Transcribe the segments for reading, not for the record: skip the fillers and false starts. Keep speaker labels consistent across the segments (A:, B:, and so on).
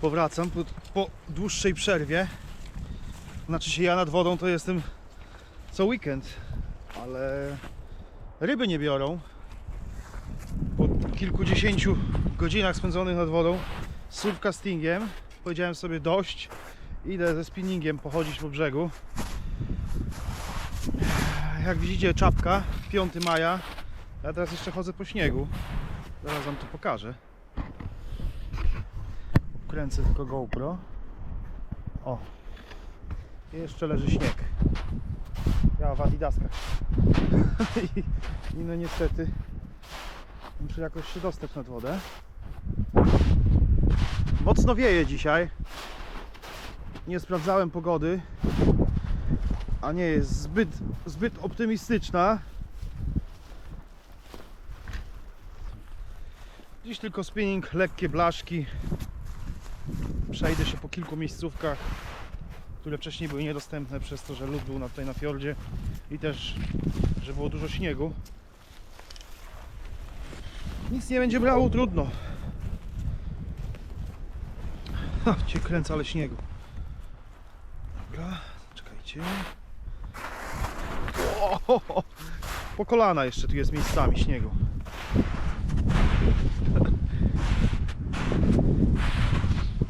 A: Powracam po dłuższej przerwie. Znaczy się, ja nad wodą to jestem co weekend, ale ryby nie biorą. Po kilkudziesięciu godzinach spędzonych nad wodą z surfcastingiem powiedziałem sobie dość, idę ze spinningiem pochodzić po brzegu. Jak widzicie, czapka, 5 maja. Ja teraz jeszcze chodzę po śniegu. Zaraz wam to pokażę. Kręcę tylko GoPro. O! I jeszcze leży śnieg. Ja w adidaskach. I no niestety muszę jakoś się dostać nad wodę. Mocno wieje dzisiaj. Nie sprawdzałem pogody, a nie jest zbyt optymistyczna. Dziś tylko spinning, lekkie blaszki. Przejdę się po kilku miejscówkach, które wcześniej były niedostępne przez to, że lód był tutaj na fiordzie i też, że było dużo śniegu. Nic nie będzie brało, trudno. Cię kręcę, ale śniegu. Dobra, czekajcie. O, po kolana jeszcze tu jest miejscami śniegu.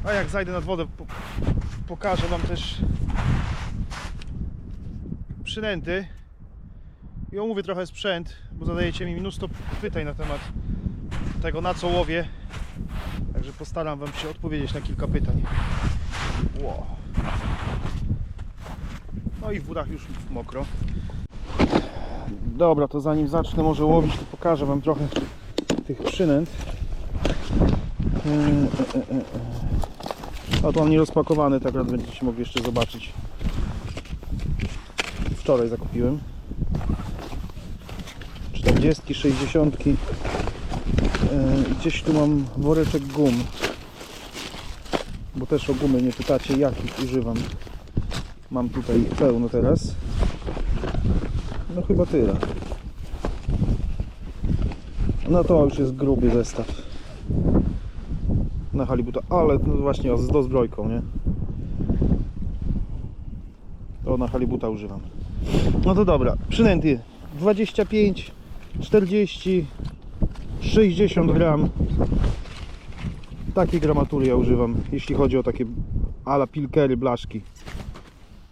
A: A jak zajdę nad wodę, pokażę wam też przynęty i omówię trochę sprzęt, bo zadajecie mi mnóstwo pytań na temat tego, na co łowię. Także postaram wam się odpowiedzieć na kilka pytań. Wow. No i w wódach już mokro. Dobra, to zanim zacznę może łowić, to pokażę wam trochę tych przynęt. A to mam nierozpakowany, tak naprawdę będziecie mogli jeszcze zobaczyć. Wczoraj zakupiłem 40, 60. Gdzieś tu mam woreczek gum, bo też o gumy nie pytacie, jakich używam. Mam tutaj pełno teraz. No chyba tyle. No to już jest gruby zestaw na halibuta, ale no właśnie z dozbrojką, nie? To na halibuta używam. No to dobra, przynęty 25, 40, 60 gram. Takiej gramatury ja używam, jeśli chodzi o takie ala pilkery, blaszki.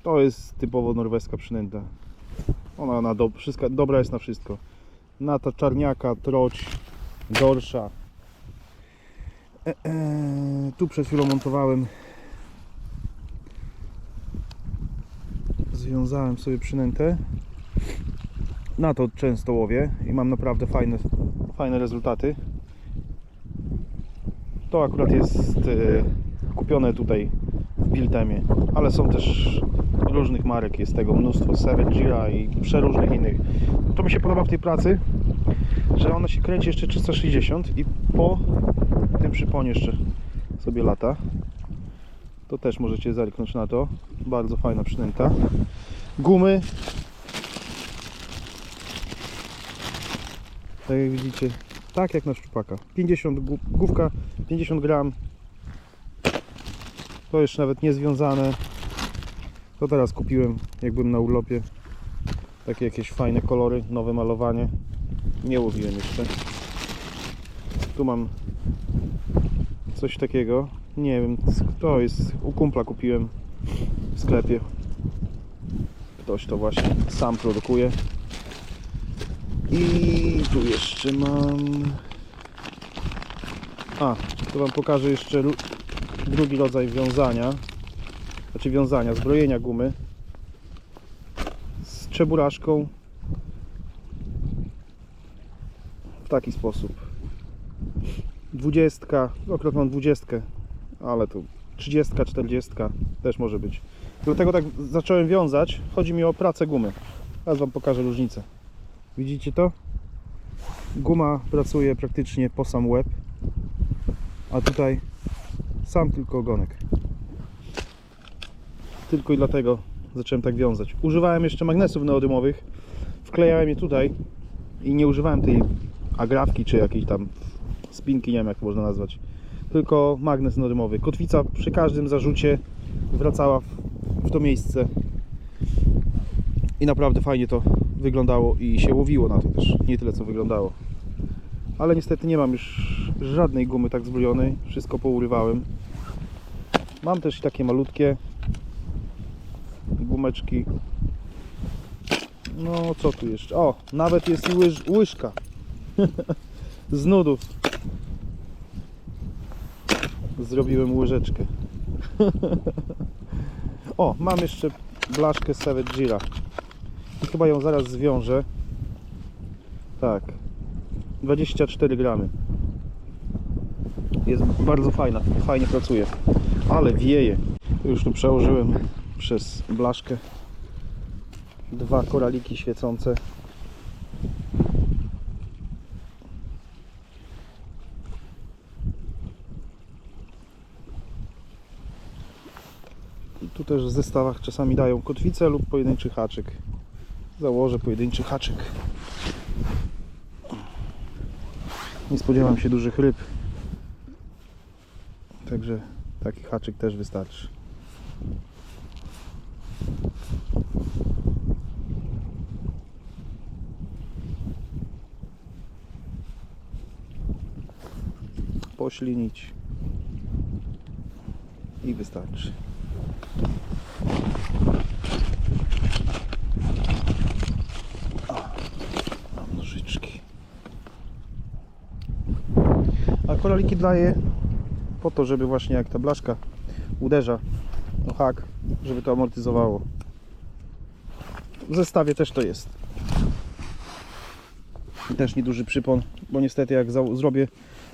A: To jest typowo norweska przynęta. Ona dobra jest na wszystko. Na ta czarniaka, troć, gorsza. Tu przed chwilą montowałem. Związałem sobie przynętę. Na to często łowię i mam naprawdę fajne rezultaty. To akurat jest kupione tutaj w Biltemie, ale są też różnych marek, jest tego mnóstwo, Seven Gira i przeróżnych innych. To mi się podoba w tej pracy, że ona się kręci jeszcze 360 i po tym przyponie jeszcze sobie lata. To też możecie zerknąć na to. Bardzo fajna przynęta. Gumy. Tak jak widzicie, tak jak na szczupaka. 50 główka, 50 gram. To jeszcze nawet nie związane. To teraz kupiłem, jak byłem na urlopie. Takie jakieś fajne kolory, nowe malowanie. Nie łowiłem jeszcze. Tu mam coś takiego. Nie wiem, to jest, u kumpla kupiłem w sklepie. Ktoś to właśnie sam produkuje. I tu jeszcze mam... tu wam pokażę jeszcze drugi rodzaj wiązania. Znaczy zbrojenia gumy. Z czeburaszką. W taki sposób. 20, akurat mam 20, ale tu 30, 40 też może być. Dlatego tak zacząłem wiązać. Chodzi mi o pracę gumy. Teraz wam pokażę różnicę. Widzicie to? Guma pracuje praktycznie po sam łeb, a tutaj sam tylko ogonek. Tylko i dlatego zacząłem tak wiązać. Używałem jeszcze magnesów neodymowych, wklejałem je tutaj i nie używałem tej agrafki czy jakiejś tam spinki, nie wiem jak to można nazwać. tylko magnes norymowy. Kotwica przy każdym zarzucie wracała w to miejsce i naprawdę fajnie to wyglądało i się łowiło na to też, nie tyle co wyglądało. Ale niestety nie mam już żadnej gumy tak zbrojonej, wszystko pourywałem. Mam też takie malutkie gumeczki. No co tu jeszcze? O, nawet jest i łyżka z nudów. Zrobiłem łyżeczkę. O, mam jeszcze blaszkę Savage Gira. I chyba ją zaraz zwiążę. Tak. 24 gramy. Jest bardzo fajna, fajnie pracuje. Ale wieje. Już tu przełożyłem przez blaszkę 2 koraliki świecące. I tu też w zestawach czasami dają kotwicę lub pojedynczy haczyk. Założę pojedynczy haczyk. Nie spodziewam się dużych ryb. Także taki haczyk też wystarczy. Poślinić i wystarczy. Mam nożyczki. A koraliki daję po to, żeby właśnie jak ta blaszka uderza o hak, żeby to amortyzowało. W zestawie też to jest. Też nieduży przypon, bo niestety jak zrobię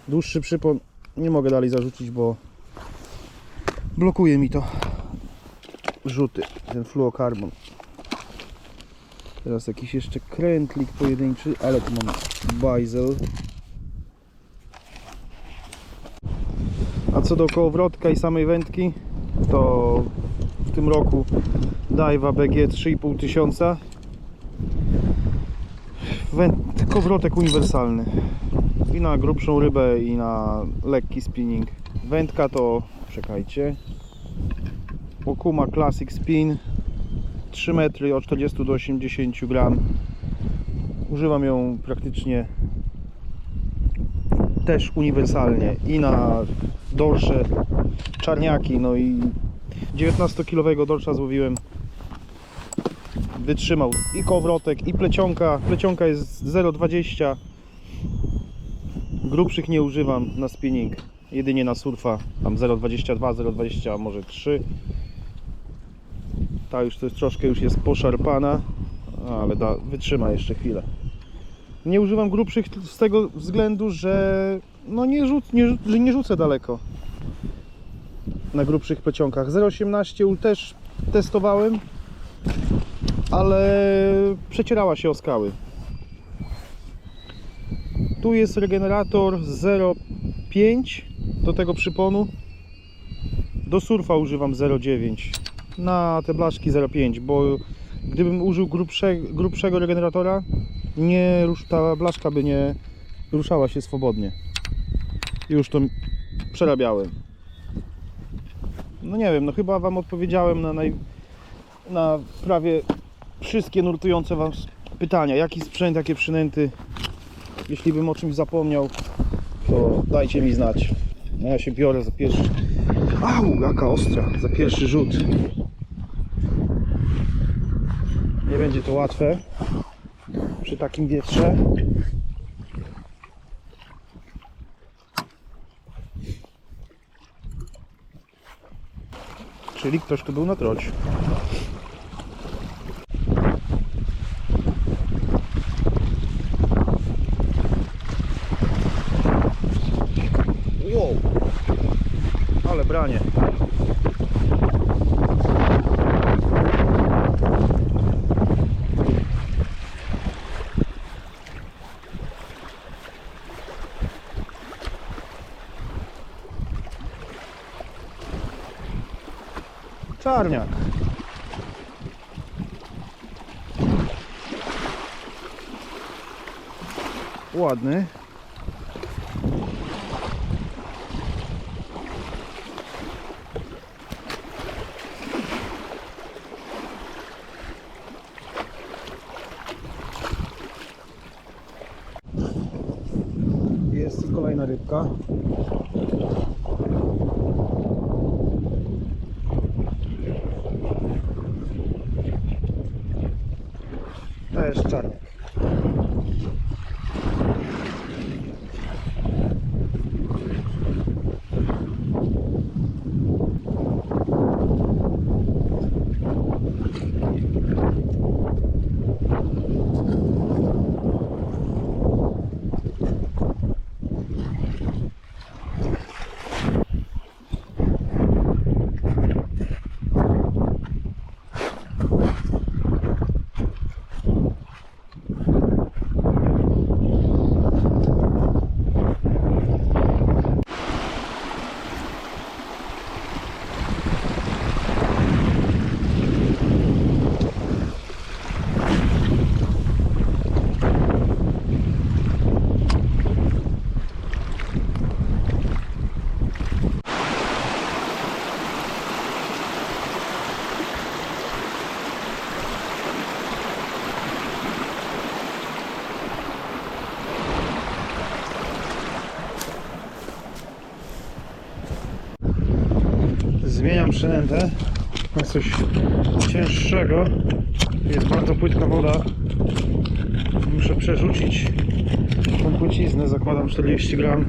A: dłuższy przypon, nie mogę dalej zarzucić, bo blokuje mi to rzuty, ten fluokarbon. Teraz jakiś jeszcze krętlik pojedynczy, ale tu mam bajzel. A co do kołowrotka i samej wędki, to w tym roku Daiwa BG 3500. Kołowrotek uniwersalny. I na grubszą rybę, i na lekki spinning. Wędka to, czekajcie, Okuma Classic Spin 3 metry od 40 do 80 gram. Używam ją praktycznie też uniwersalnie i na dorsze, czarniaki, no i 19-kilowego dorsza złowiłem. Wytrzymał i kołowrotek, i plecionka. Plecionka jest 0,20. Grubszych nie używam na spinning, jedynie na surfa. Tam 0,22, 0,20, może 3. Ta już to jest troszkę już jest poszarpana, ale wytrzyma jeszcze chwilę. Nie używam grubszych z tego względu, że no nie rzucę daleko na grubszych plecionkach. 0,18 też testowałem, ale przecierała się o skały. Tu jest regenerator 0,5 do tego przyponu. Do surfa używam 0,9. Na te blaszki 0,5, bo gdybym użył grubszego regeneratora, ta blaszka by nie ruszała się swobodnie. Już to przerabiałem. No nie wiem, no chyba Wam odpowiedziałem na prawie wszystkie nurtujące Was pytania. Jaki sprzęt, jakie przynęty. Jeśli bym o czymś zapomniał, to dajcie mi znać. No ja się biorę za pierwszy. Au, jaka ostra, za pierwszy rzut. Nie będzie to łatwe przy takim wietrze. Czyli ktoś tu był na troć. Wow, ale branie. Czarniak. Ładny. ładna rybka. To jest czarnek. Zmieniam przynętę na coś cięższego. Jest bardzo płytka woda. Muszę przerzucić tą płyciznę. Zakładam 40 gram.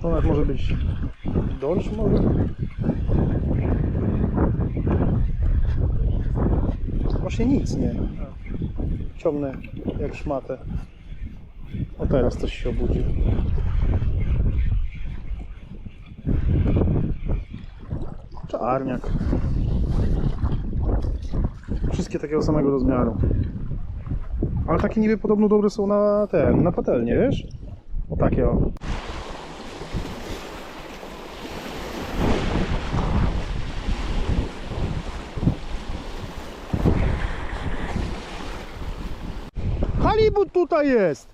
A: To nawet może być dorsz może? Właśnie nic nie. Ciągnę jak szmatę. O, teraz coś się obudził. Czarniak. Wszystkie takiego samego rozmiaru. Ale takie niby podobno dobre są na patelnię, wiesz? O takie o. Halibut tutaj jest!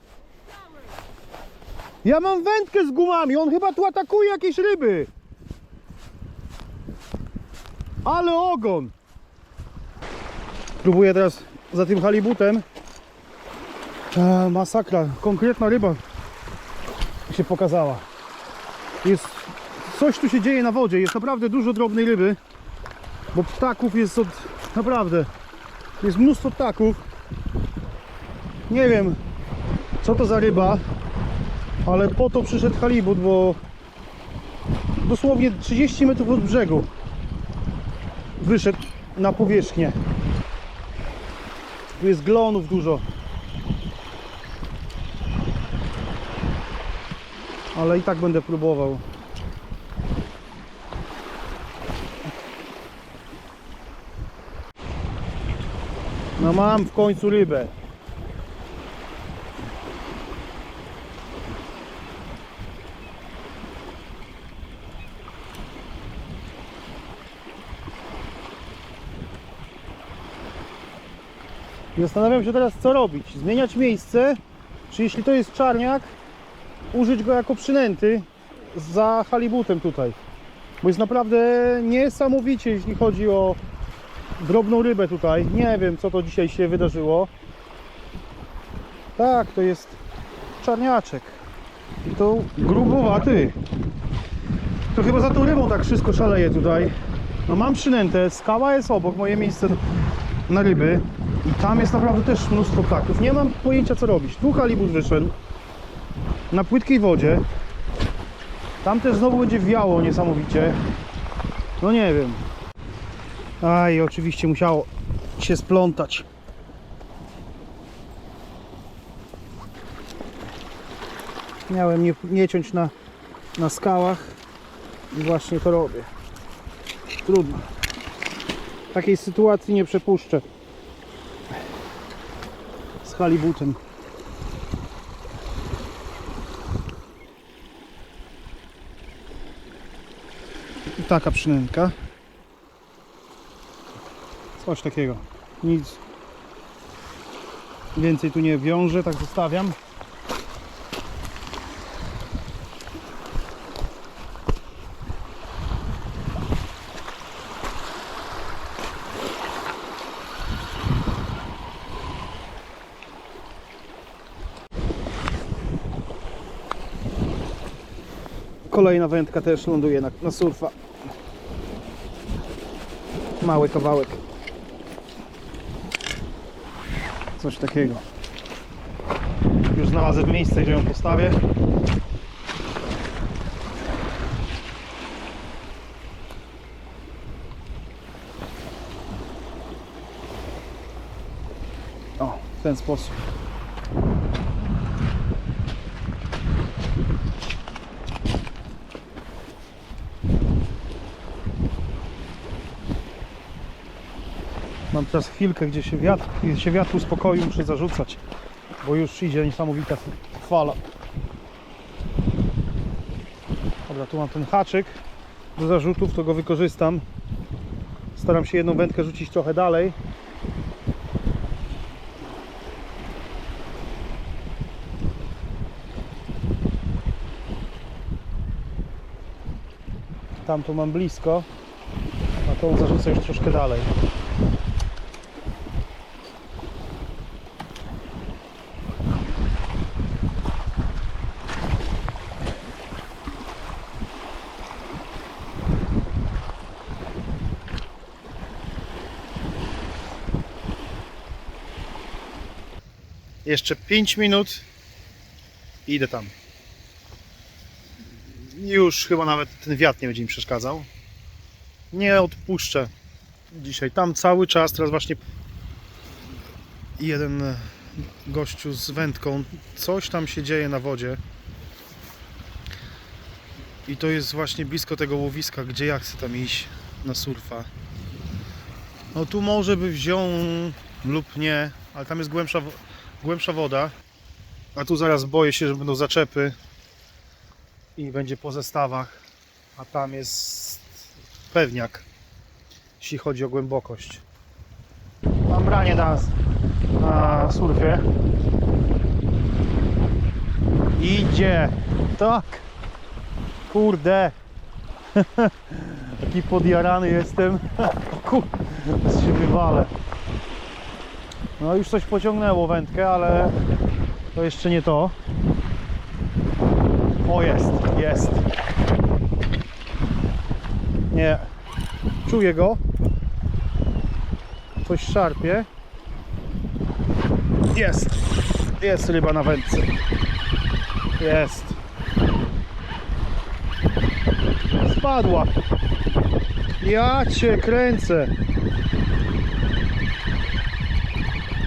A: Ja mam wędkę z gumami, on chyba tu atakuje jakieś ryby! Ale ogon! Próbuję teraz za tym halibutem. Masakra, konkretna ryba się pokazała. Coś tu się dzieje na wodzie, jest naprawdę dużo drobnej ryby. Bo ptaków jest naprawdę, jest mnóstwo ptaków. Nie wiem co to za ryba, ale po to przyszedł halibut, bo dosłownie 30 metrów od brzegu wyszedł na powierzchnię. Tu jest glonów dużo, ale i tak będę próbował. No mam w końcu rybę. Zastanawiam się teraz co robić. Zmieniać miejsce, czy jeśli to jest czarniak, użyć go jako przynęty za halibutem tutaj. Bo jest naprawdę niesamowicie, jeśli chodzi o drobną rybę tutaj. Nie wiem co to dzisiaj się wydarzyło. Tak, to jest czarniaczek. I to grubowaty. To chyba za tą rybą tak wszystko szaleje tutaj. No mam przynętę, skała jest obok, moje miejsce na ryby. I tam jest naprawdę też mnóstwo ptaków. Nie mam pojęcia co robić. Tu halibut wyszedł na płytkiej wodzie. Tam też znowu będzie wiało niesamowicie. No nie wiem. Aj, oczywiście musiało się splątać. Miałem nie ciąć na skałach i właśnie to robię. Trudno. Takiej sytuacji nie przepuszczę z halibutem. I taka przynętka. Coś takiego. Nic więcej tu nie wiążę, tak zostawiam. Kolejna wędka też ląduje na surfa. Mały kawałek. Coś takiego. Już znalazłem miejsce, gdzie ją postawię. O, w ten sposób. Mam teraz chwilkę, gdzie się wiatr uspokoił, muszę zarzucać, bo już idzie niesamowita fala. Dobra, tu mam ten haczyk do zarzutów, to go wykorzystam. Staram się jedną wędkę rzucić trochę dalej. Tam to mam blisko, a tą zarzucę już troszkę dalej. Jeszcze 5 minut i idę tam. Już chyba nawet ten wiatr nie będzie mi przeszkadzał. Nie odpuszczę dzisiaj. Tam cały czas, teraz właśnie jeden gościu z wędką, coś tam się dzieje na wodzie. I to jest właśnie blisko tego łowiska, gdzie ja chcę tam iść na surfa. No tu może by wziął lub nie, ale tam jest głębsza woda. A tu zaraz boję się, że będą zaczepy i będzie po zestawach. A tam jest pewniak, jeśli chodzi o głębokość. Mam branie na surfie. Idzie! Tak! Kurde! Taki podjarany jestem. Kurde, się wywalę. No już coś pociągnęło wędkę, ale to jeszcze nie to. O, jest. Nie. Czuję go. Coś szarpie. Jest ryba na wędce. Jest. Spadła. Ja cię kręcę.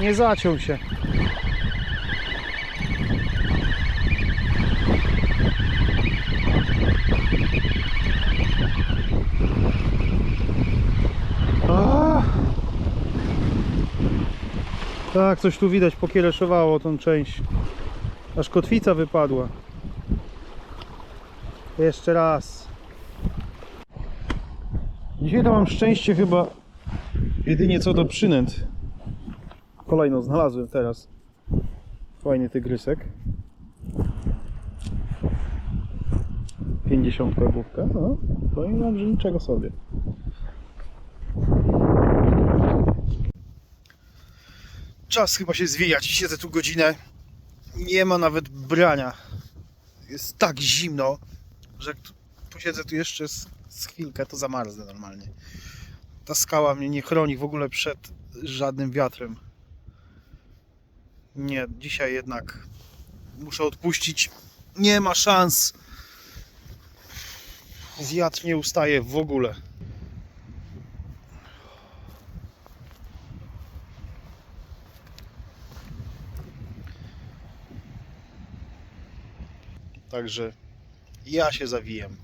A: Nie zaciął się. Tak, coś tu widać, pokiereszowało tą część. Aż kotwica wypadła. Jeszcze raz. Dzisiaj to mam szczęście chyba jedynie co do przynęt. Kolejną znalazłem teraz. Fajny tygrysek. 50 główka. No, powiem wam, że niczego sobie. Czas chyba się zwijać. Siedzę tu godzinę. Nie ma nawet brania. Jest tak zimno, że jak posiedzę tu jeszcze z chwilkę, to zamarznę normalnie. Ta skała mnie nie chroni w ogóle przed żadnym wiatrem. Nie, dzisiaj jednak muszę odpuścić. Nie ma szans. Wiatr nie ustaje w ogóle. Także ja się zawijam.